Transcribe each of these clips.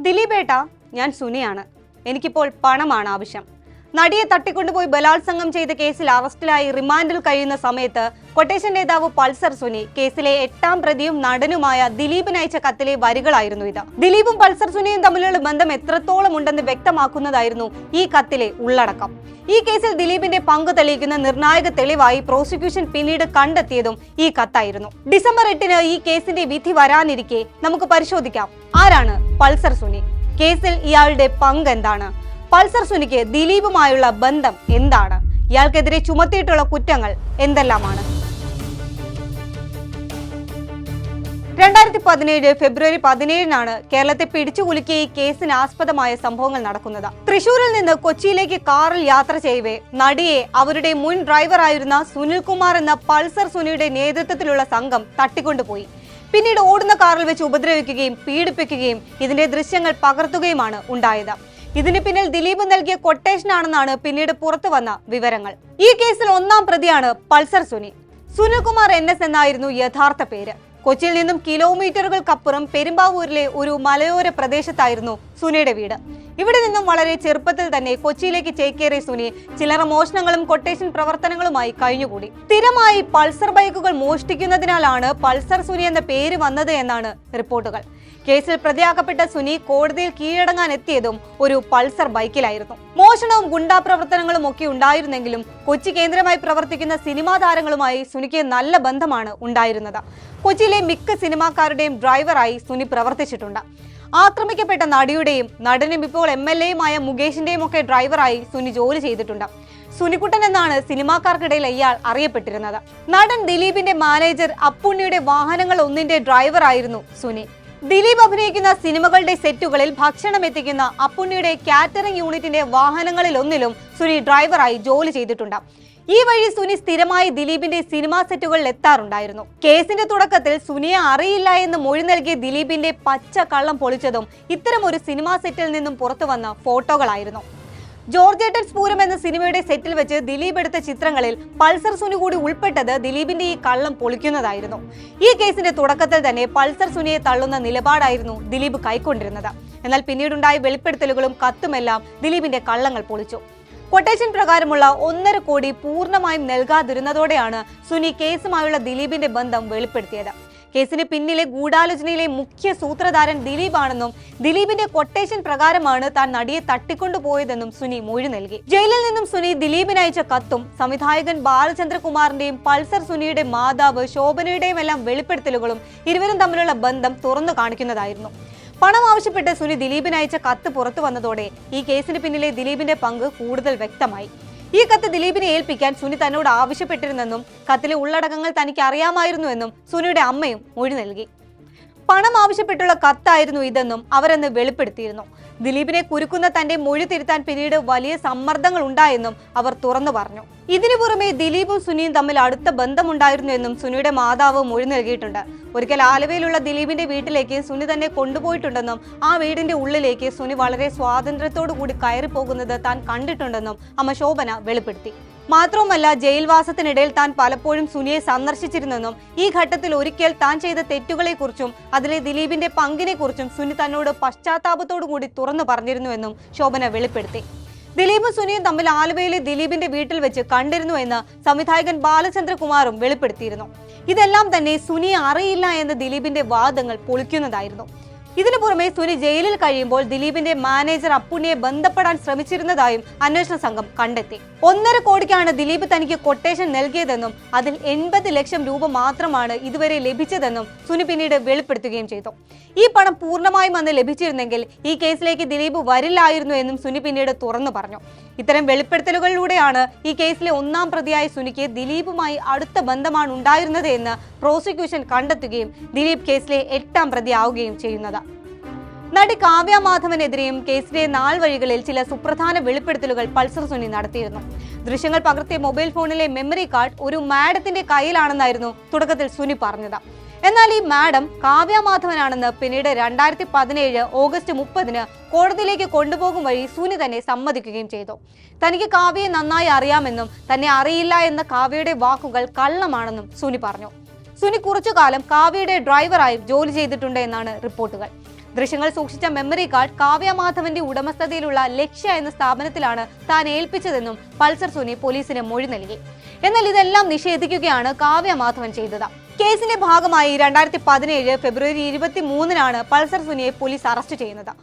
ദിലീപേട്ട, ഞാൻ സുനിയാണ്. എനിക്കിപ്പോൾ പണമാണ് ആവശ്യം. നടിയെ തട്ടിക്കൊണ്ടുപോയി ബലാത്സംഗം ചെയ്ത കേസിൽ അറസ്റ്റിലായി റിമാൻഡിൽ കഴിയുന്ന സമയത്ത് കൊട്ടേഷൻ നേതാവ് പൾസർ സുനി കേസിലെ 8ാം പ്രതിയും നടനുമായ ദിലീപിന് അയച്ച കത്തിലെ വരികളായിരുന്നു ഇത്. ദിലീപും പൾസർ സുനിയും തമ്മിലുള്ള ബന്ധം എത്രത്തോളം ഉണ്ടെന്ന് വ്യക്തമാക്കുന്നതായിരുന്നു ഈ കത്തിലെ ഉള്ളടക്കം. ഈ കേസിൽ ദിലീപിന്റെ പങ്ക് തെളിയിക്കുന്ന നിർണായക തെളിവായി പ്രോസിക്യൂഷൻ പിന്നീട് കണ്ടെത്തിയതും ഈ കത്തായിരുന്നു. ഡിസംബർ 8-ന് ഈ കേസിന്റെ വിധി വരാനിരിക്കെ നമുക്ക് പരിശോധിക്കാം, ആരാണ് പൾസർ സുനി, കേസിൽ ഇയാളുടെ പങ്ക് എന്താണ്, പൾസർ സുനിക്ക് ദിലീപുമായുള്ള ബന്ധം എന്താണ്, ഇയാൾക്കെതിരെ ചുമത്തിയിട്ടുള്ള കുറ്റങ്ങൾ എന്തെല്ലാമാണ്. 2017 ഫെബ്രുവരി 17-നാണ് കേരളത്തെ പിടിച്ചുകുലുക്കിയ ഈ കേസിന് ആസ്പദമായ സംഭവങ്ങൾ നടക്കുന്നത്. തൃശൂരിൽ നിന്ന് കൊച്ചിയിലേക്ക് കാറിൽ യാത്ര ചെയ്യവേ നടിയെ അവരുടെ മുൻ ഡ്രൈവറായിരുന്ന സുനിൽകുമാർ എന്ന പൾസർ സുനിയുടെ നേതൃത്വത്തിലുള്ള സംഘം തട്ടിക്കൊണ്ടുപോയി. പിന്നീട് ഓടുന്ന കാറിൽ വെച്ച് ഉപദ്രവിക്കുകയും പീഡിപ്പിക്കുകയും ഇതിന്റെ ദൃശ്യങ്ങൾ പകർത്തുകയുമാണ് ഉണ്ടായത്. ഇതിന് പിന്നിൽ ദിലീപ് നൽകിയ കൊട്ടേഷനാണെന്നാണ് പിന്നീട് പുറത്തു വന്ന വിവരങ്ങൾ. ഈ കേസിൽ 1ാം പ്രതിയാണ് പൾസർ സുനി. സുനിൽകുമാർ NS എന്നായിരുന്നു യഥാർത്ഥ പേര്. കൊച്ചിയിൽ നിന്നും കിലോമീറ്ററുകൾക്കപ്പുറം പെരുമ്പാവൂരിലെ ഒരു മലയോര പ്രദേശത്തായിരുന്നു സുനിയുടെ വീട്. ഇവിടെ നിന്നും വളരെ ചെറുപ്പത്തിൽ തന്നെ കൊച്ചിയിലേക്ക് ചേക്കേറിയ സുനി ചില്ലറ മോഷണങ്ങളും കൊട്ടേഷൻ പ്രവർത്തനങ്ങളുമായി കഴിഞ്ഞുകൂടി. സ്ഥിരമായി പൾസർ ബൈക്കുകൾ മോഷ്ടിക്കുന്നതിനാലാണ് പൾസർ സുനി എന്ന പേര് വന്നത് എന്നാണ് റിപ്പോർട്ടുകൾ. കേസിൽ പ്രതിയാക്കപ്പെട്ട സുനി കോടതിയിൽ കീഴടങ്ങാൻ എത്തിയതും ഒരു പൾസർ ബൈക്കിലായിരുന്നു. മോഷണവും ഗുണ്ടാ പ്രവർത്തനങ്ങളും ഒക്കെ ഉണ്ടായിരുന്നെങ്കിലും കൊച്ചി കേന്ദ്രമായി പ്രവർത്തിക്കുന്ന സിനിമാ താരങ്ങളുമായി സുനിക്ക് നല്ല ബന്ധമാണ് ഉണ്ടായിരുന്നത്. കൊച്ചിയിലെ മിക്ക സിനിമാക്കാരുടെയും ഡ്രൈവറായി സുനി പ്രവർത്തിച്ചിട്ടുണ്ട്. ആക്രമിക്കപ്പെട്ട നടിയുടെയും നടനും ഇപ്പോൾ MLA-യുമായ മുകേഷിന്റെയും ഒക്കെ ഡ്രൈവറായി സുനി ജോലി ചെയ്തിട്ടുണ്ട്. സുനിക്കുട്ടൻ എന്നാണ് സിനിമാക്കാർക്കിടയിൽ ഇയാൾ അറിയപ്പെട്ടിരുന്നത്. നടൻ ദിലീപിന്റെ മാനേജർ അപ്പുണ്ണിയുടെ വാഹനങ്ങൾ ഒന്നിന്റെ ഡ്രൈവറായിരുന്നു സുനി. ദിലീപ് അഭിനയിക്കുന്ന സിനിമകളുടെ സെറ്റുകളിൽ ഭക്ഷണം എത്തിക്കുന്ന അപ്പുണ്ണിയുടെ കാറ്ററിംഗ് യൂണിറ്റിന്റെ വാഹനങ്ങളിൽ ഒന്നിലും സുനി ഡ്രൈവറായി ജോലി ചെയ്തിട്ടുണ്ട്. ഈ വഴി സുനി സ്ഥിരമായി ദിലീപിന്റെ സിനിമാ സെറ്റുകളിൽ എത്താറുണ്ടായിരുന്നു. കേസിന്റെ തുടക്കത്തിൽ സുനിയെ അറിയില്ല എന്ന് മൊഴി നൽകിയ ദിലീപിന്റെ പച്ച കള്ളം പൊളിച്ചതും ഇത്തരം ഒരു സിനിമാ സെറ്റിൽ നിന്നും പുറത്തു വന്ന ഫോട്ടോകളായിരുന്നു. ജോർജേട്ടൻ സ്പൂരം എന്ന സിനിമയുടെ സെറ്റിൽ വെച്ച് ദിലീപ് എടുത്ത ചിത്രങ്ങളിൽ പൾസർ സുനി കൂടി ഉൾപ്പെട്ടത് ദിലീപിന്റെ ഈ കള്ളം പൊളിക്കുന്നതായിരുന്നു. ഈ കേസിന്റെ തുടക്കത്തിൽ തന്നെ പൾസർ സുനിയെ തള്ളുന്ന നിലപാടായിരുന്നു ദിലീപ് കൈക്കൊണ്ടിരുന്നത്. എന്നാൽ പിന്നീടുണ്ടായ വെളിപ്പെടുത്തലുകളും കത്തുമെല്ലാം ദിലീപിന്റെ കള്ളങ്ങൾ പൊളിച്ചു. കൊട്ടേഷൻ പ്രകാരമുള്ള 1.5 കോടി പൂർണ്ണമായും നൽകാതിരുന്നതോടെയാണ് സുനി കേസുമായുള്ള ദിലീപിന്റെ ബന്ധം വെളിപ്പെടുത്തിയത്. കേസിന് പിന്നിലെ ഗൂഢാലോചനയിലെ മുഖ്യ സൂത്രധാരൻ ദിലീപാണെന്നും ദിലീപിന്റെ കൊട്ടേഷൻ പ്രകാരമാണ് താൻ നടിയെ തട്ടിക്കൊണ്ടുപോയതെന്നും സുനി മൊഴി നൽകി. ജയിലിൽ നിന്നും സുനി ദിലീപിന് അയച്ച കത്തും സംവിധായകൻ ബാലചന്ദ്രകുമാറിന്റെയും പൾസർ സുനിയുടെ മാതാവ് ശോഭനയുടെയും എല്ലാം വെളിപ്പെടുത്തലുകളും ഇരുവരും തമ്മിലുള്ള ബന്ധം തുറന്നു കാണിക്കുന്നതായിരുന്നു. പണം ആവശ്യപ്പെട്ട് സുനി ദിലീപിന് അയച്ച കത്ത് പുറത്തു വന്നതോടെ ഈ കേസിന് പിന്നിലെ ദിലീപിന്റെ പങ്ക് കൂടുതൽ വ്യക്തമായി. ഈ കത്ത് ദിലീപിനെ ഏൽപ്പിക്കാൻ സുനി തന്നോട് ആവശ്യപ്പെട്ടിരുന്നെന്നും കത്തിലെ ഉള്ളടക്കങ്ങൾ തനിക്ക് അറിയാമായിരുന്നുവെന്നും സുനിയുടെ അമ്മയും മൊഴി നൽകി. പണം ആവശ്യപ്പെട്ടുള്ള കത്തായിരുന്നു ഇതെന്നും അവരെന്ന് വെളിപ്പെടുത്തിയിരുന്നു. ദിലീപിനെ കുരുക്കുന്ന തന്റെ മൊഴി തിരുത്താൻ പിന്നീട് വലിയ സമ്മർദ്ദങ്ങൾ ഉണ്ടായെന്നും അവർ തുറന്നു പറഞ്ഞു. ഇതിനു പുറമെ ദിലീപും സുനിയും തമ്മിൽ അടുത്ത ബന്ധമുണ്ടായിരുന്നു എന്നും സുനിയുടെ മാതാവ് മൊഴി നൽകിയിട്ടുണ്ട്. ഒരിക്കൽ ആലുവയിലുള്ള ദിലീപിന്റെ വീട്ടിലേക്ക് സുനി തന്നെ കൊണ്ടുപോയിട്ടുണ്ടെന്നും ആ വീടിന്റെ ഉള്ളിലേക്ക് സുനി വളരെ സ്വാതന്ത്ര്യത്തോടു കൂടി കയറി പോകുന്നത് താൻ കണ്ടിട്ടുണ്ടെന്നും അമ്മ ശോഭന വെളിപ്പെടുത്തി. മാത്രവുമല്ല, ജയിൽവാസത്തിനിടയിൽ താൻ പലപ്പോഴും സുനിയെ സന്ദർശിച്ചിരുന്നെന്നും ഈ ഘട്ടത്തിൽ ഒരിക്കൽ താൻ ചെയ്ത തെറ്റുകളെക്കുറിച്ചും അതിലെ ദിലീപിന്റെ പങ്കിനെക്കുറിച്ചും സുനി തന്നോട് പശ്ചാത്താപത്തോടു കൂടി തുറന്നു പറഞ്ഞിരുന്നുവെന്നും ശോഭന വെളിപ്പെടുത്തി. ദിലീപും സുനിയും തമ്മിൽ ആലുവയിലെ ദിലീപിന്റെ വീട്ടിൽ വെച്ച് കണ്ടിരുന്നു എന്ന് സംവിധായകൻ ബാലചന്ദ്രകുമാറും വെളിപ്പെടുത്തിയിരുന്നു. ഇതെല്ലാം തന്നെ സുനിയെ അറിയില്ല എന്ന ദിലീപിന്റെ വാദങ്ങൾ പൊളിക്കുന്നതായിരുന്നു. ഇതിനു പുറമെ സുനി ജയിലിൽ കഴിയുമ്പോൾ ദിലീപിന്റെ മാനേജർ അപ്പുണ്ണിയെ ബന്ധപ്പെടാൻ ശ്രമിച്ചിരുന്നതായും അന്വേഷണ സംഘം കണ്ടെത്തി. 1.5 കോടിക്കാണ് ദിലീപ് തനിക്ക് കൊട്ടേഷൻ നൽകിയതെന്നും അതിൽ 80 ലക്ഷം രൂപ മാത്രമാണ് ഇതുവരെ ലഭിച്ചതെന്നും സുനി പിന്നീട് വെളിപ്പെടുത്തുകയും ചെയ്തു. ഈ പണം പൂർണ്ണമായും അന്ന് ലഭിച്ചിരുന്നെങ്കിൽ ഈ കേസിലേക്ക് ദിലീപ് വരില്ലായിരുന്നു എന്നും സുനി പിന്നീട് തുറന്നു പറഞ്ഞു. ഇത്തരം വെളിപ്പെടുത്തലുകളിലൂടെയാണ് ഈ കേസിലെ 1ാം പ്രതിയായ സുനിക്ക് ദിലീപുമായി അടുത്ത ബന്ധമാണ് ഉണ്ടായിരുന്നത് എന്ന് പ്രോസിക്യൂഷൻ കണ്ടെത്തുകയും ദിലീപ് കേസിലെ 8ാം പ്രതിയാവുകയും ചെയ്യുന്നത്. നടി കാവ്യ മാധവനെതിരെയും കേസിലെ നാൾവഴികളിൽ ചില സുപ്രധാന വെളിപ്പെടുത്തലുകൾ പൾസർ സുനി നടത്തിയിരുന്നു. ദൃശ്യങ്ങൾ പകർത്തിയ മൊബൈൽ ഫോണിലെ മെമ്മറി കാർഡ് ഒരു മാഡത്തിന്റെ കയ്യിലാണെന്നായിരുന്നു തുടക്കത്തിൽ സുനി പറഞ്ഞത്. എന്നാൽ ഈ മാഡം കാവ്യ മാധവനാണെന്ന് പിന്നീട് 2017 ഓഗസ്റ്റ് 30-ന് കോടതിയിലേക്ക് കൊണ്ടുപോകും വഴി സുനി തന്നെ സമ്മതിക്കുകയും ചെയ്തു. തനിക്ക് കാവ്യയെ നന്നായി അറിയാമെന്നും തന്നെ അറിയില്ല എന്ന കാവ്യയുടെ വാക്കുകൾ കള്ളമാണെന്നും സുനി പറഞ്ഞു. സുനി കുറച്ചുകാലം കാവ്യയുടെ ഡ്രൈവറായി ജോലി ചെയ്തിട്ടുണ്ട് എന്നാണ് റിപ്പോർട്ടുകൾ. ദൃശ്യങ്ങൾ സൂക്ഷിച്ച മെമ്മറി കാർഡ് കാവ്യ മാധവന്റെ ഉടമസ്ഥതയിലുള്ള ലക്ഷ്യ എന്ന സ്ഥാപനത്തിലാണ് താൻ ഏൽപ്പിച്ചതെന്നും പൾസർ സുനി പോലീസിന് മൊഴി നൽകി. എന്നാൽ ഇതെല്ലാം നിഷേധിക്കുകയാണ് കാവ്യ മാധവൻ ചെയ്തത്. കേസിന്റെ ഭാഗമായി 2017 ഫെബ്രുവരി 23-നാണ് പൾസർ സുനിയെ പോലീസ് അറസ്റ്റ് ചെയ്യുന്നത്.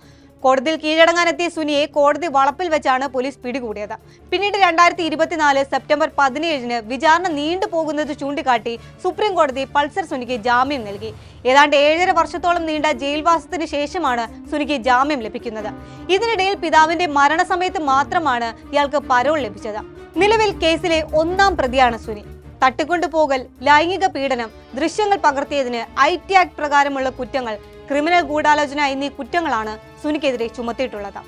കോടതിയിൽ കീഴടങ്ങാനെത്തിയ സുനിയെ കോടതി വളപ്പിൽ വെച്ചാണ് പോലീസ് പിടികൂടിയത്. പിന്നീട് 2024 സെപ്റ്റംബർ 17-ന് വിചാരണ നീണ്ടുപോകുന്നത് ചൂണ്ടിക്കാട്ടി സുപ്രീം കോടതി പൾസർ സുനിക്ക് ജാമ്യം നൽകി. ഏതാണ്ട് 7.5 വർഷത്തോളം നീണ്ട ജയിൽവാസത്തിന് ശേഷമാണ് സുനിക്ക് ജാമ്യം ലഭിക്കുന്നത്. ഇതിനിടയിൽ പിതാവിന്റെ മരണസമയത്ത് മാത്രമാണ് ഇയാൾക്ക് പരോൾ ലഭിച്ചത്. നിലവിൽ കേസിലെ 1-ാം പ്രതിയാണ് സുനി. തട്ടിക്കൊണ്ടുപോകൽ, ലൈംഗിക പീഡനം, ദൃശ്യങ്ങൾ പകർത്തിയതിന് IT ആക്ട് പ്രകാരമുള്ള കുറ്റങ്ങൾ, ക്രിമിനൽ ഗൂഢാലോചന എന്നീ കുറ്റങ്ങളാണ് സുനിക്കെതിരെ ചുമത്തിയിട്ടുള്ളത്.